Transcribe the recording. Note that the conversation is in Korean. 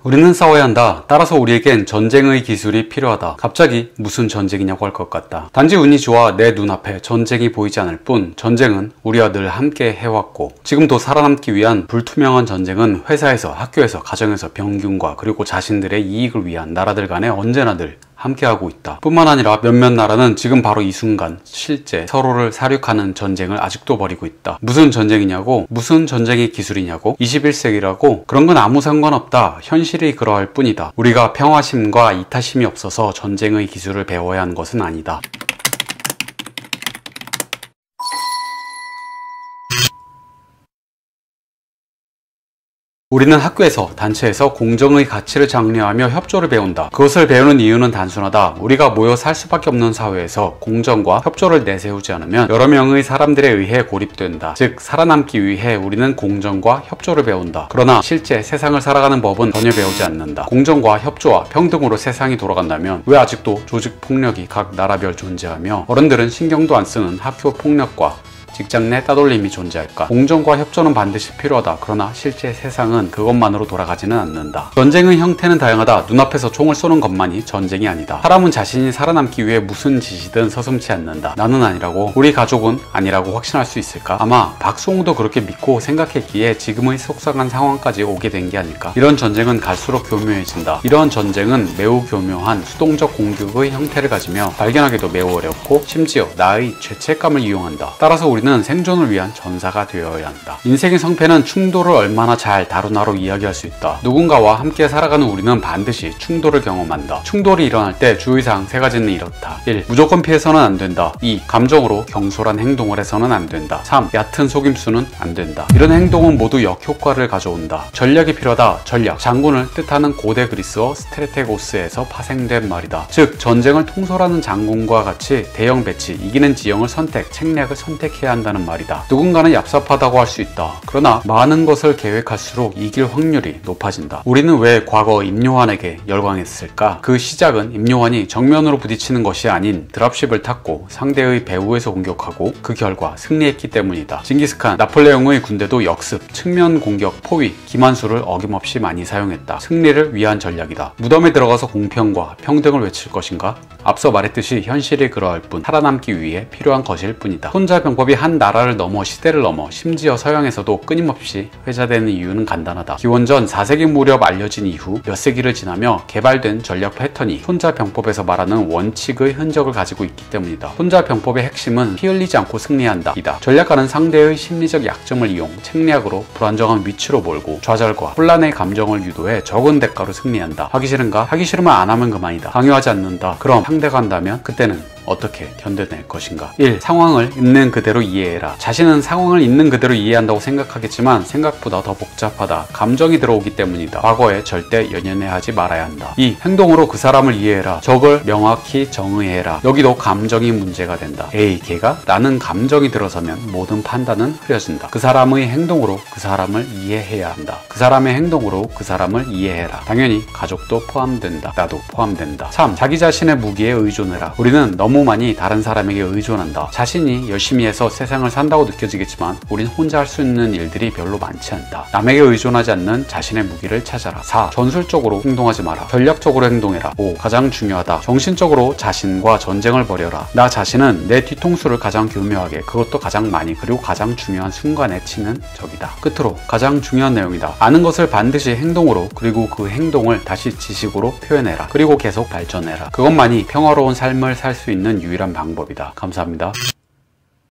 우리는 싸워야 한다. 따라서 우리에겐 전쟁의 기술이 필요하다. 갑자기 무슨 전쟁이냐고 할 것 같다. 단지 운이 좋아 내 눈앞에 전쟁이 보이지 않을 뿐 전쟁은 우리와 늘 함께 해왔고 지금도 살아남기 위한 불투명한 전쟁은 회사에서, 학교에서, 가정에서 병균과 그리고 자신들의 이익을 위한 나라들 간에 언제나 늘 함께하고 있다. 뿐만 아니라 몇몇 나라는 지금 바로 이 순간 실제 서로를 사륙하는 전쟁을 아직도 벌이고 있다. 무슨 전쟁이냐고? 무슨 전쟁의 기술이냐고? 21세기라고? 그런 건 아무 상관없다. 현실이 그러할 뿐이다. 우리가 평화심과 이타심이 없어서 전쟁의 기술을 배워야 하는 것은 아니다. 우리는 학교에서, 단체에서 공정의 가치를 장려하며 협조를 배운다. 그것을 배우는 이유는 단순하다. 우리가 모여 살 수밖에 없는 사회에서 공정과 협조를 내세우지 않으면 여러 명의 사람들에 의해 고립된다. 즉, 살아남기 위해 우리는 공정과 협조를 배운다. 그러나 실제 세상을 살아가는 법은 전혀 배우지 않는다. 공정과 협조와 평등으로 세상이 돌아간다면 왜 아직도 조직폭력이 각 나라별 존재하며 어른들은 신경도 안 쓰는 학교 폭력과 직장 내 따돌림이 존재할까? 공정과 협조는 반드시 필요하다. 그러나 실제 세상은 그것만으로 돌아가지는 않는다. 전쟁의 형태는 다양하다. 눈앞에서 총을 쏘는 것만이 전쟁이 아니다. 사람은 자신이 살아남기 위해 무슨 짓이든 서슴지 않는다. 나는 아니라고, 우리 가족은 아니라고 확신할 수 있을까? 아마 박수홍도 그렇게 믿고 생각했기에 지금의 속상한 상황까지 오게 된 게 아닐까? 이런 전쟁은 갈수록 교묘해진다. 이러한 전쟁은 매우 교묘한 수동적 공격의 형태를 가지며 발견하기도 매우 어렵고 심지어 나의 죄책감을 이용한다. 따라서 우리는 생존을 위한 전사가 되어야 한다. 인생의 성패는 충돌을 얼마나 잘 다루나로 이야기할 수 있다. 누군가와 함께 살아가는 우리는 반드시 충돌을 경험한다. 충돌이 일어날 때 주의사항 3가지는 이렇다. 1. 무조건 피해서는 안 된다. 2. 감정으로 경솔한 행동을 해서는 안 된다. 3. 얕은 속임수는 안 된다. 이런 행동은 모두 역효과를 가져온다. 전략이 필요하다. 전략, 장군을 뜻하는 고대 그리스어 스트레테고스에서 파생된 말이다. 즉, 전쟁을 통솔하는 장군과 같이 대형 배치, 이기는 지형을 책략을 선택해야 한다는 말이다. 누군가는 얍삽하다고 할 수 있다. 그러나 많은 것을 계획할수록 이길 확률이 높아진다. 우리는 왜 과거 임요한에게 열광했을까? 그 시작은 임요한이 정면으로 부딪히는 것이 아닌 드랍십을 탔고 상대의 배후에서 공격하고 그 결과 승리했기 때문이다. 징기스칸, 나폴레옹의 군대도 역습, 측면 공격, 포위, 기만수를 어김없이 많이 사용했다. 승리를 위한 전략이다. 무덤에 들어가서 공평과 평등을 외칠 것인가? 앞서 말했듯이 현실이 그러할 뿐 살아남기 위해 필요한 것일 뿐이다. 손자병법이 한 나라를 넘어 시대를 넘어 심지어 서양에서도 끊임없이 회자되는 이유는 간단하다. 기원전 4세기 무렵 알려진 이후 몇 세기를 지나며 개발된 전략 패턴이 손자병법에서 말하는 원칙의 흔적을 가지고 있기 때문이다. 손자병법의 핵심은 피 흘리지 않고 승리한다 이다. 전략가는 상대의 심리적 약점을 이용 책략으로 불안정한 위치로 몰고 좌절과 혼란의 감정을 유도해 적은 대가로 승리한다. 하기 싫은가? 하기 싫으면 안 하면 그만이다. 강요하지 않는다. 그럼 상대가 한다면 그때는 어떻게 견뎌낼 것인가? 1. 상황을 있는 그대로 이해해라. 자신은 상황을 있는 그대로 이해한다고 생각하겠지만 생각보다 더 복잡하다. 감정이 들어오기 때문이다. 과거에 절대 연연해하지 말아야 한다. 2. 행동으로 그 사람을 이해해라. 적을 명확히 정의해라. 여기도 감정이 문제가 된다. 에이, 걔가? 나는 감정이 들어서면 모든 판단은 흐려진다. 그 사람의 행동으로 그 사람을 이해해야 한다. 그 사람의 행동으로 그 사람을 이해해라. 당연히 가족도 포함된다. 나도 포함된다. 3. 자기 자신의 무기에 의존해라. 우리는 너무 많이 다른 사람에게 의존한다. 자신이 열심히 해서 세상을 산다고 느껴지겠지만 우린 혼자 할 수 있는 일들이 별로 많지 않다. 남에게 의존하지 않는 자신의 무기를 찾아라. 4. 전술적으로 행동하지 마라. 전략적으로 행동해라. 5. 가장 중요하다. 정신적으로 자신과 전쟁을 벌여라. 나 자신은 내 뒤통수를 가장 교묘하게, 그것도 가장 많이, 그리고 가장 중요한 순간에 치는 적이다. 끝으로 가장 중요한 내용이다. 아는 것을 반드시 행동으로, 그리고 그 행동을 다시 지식으로 표현해라. 그리고 계속 발전해라. 그것만이 평화로운 삶을 살 수 있는 유일한 방법이다. 감사합니다.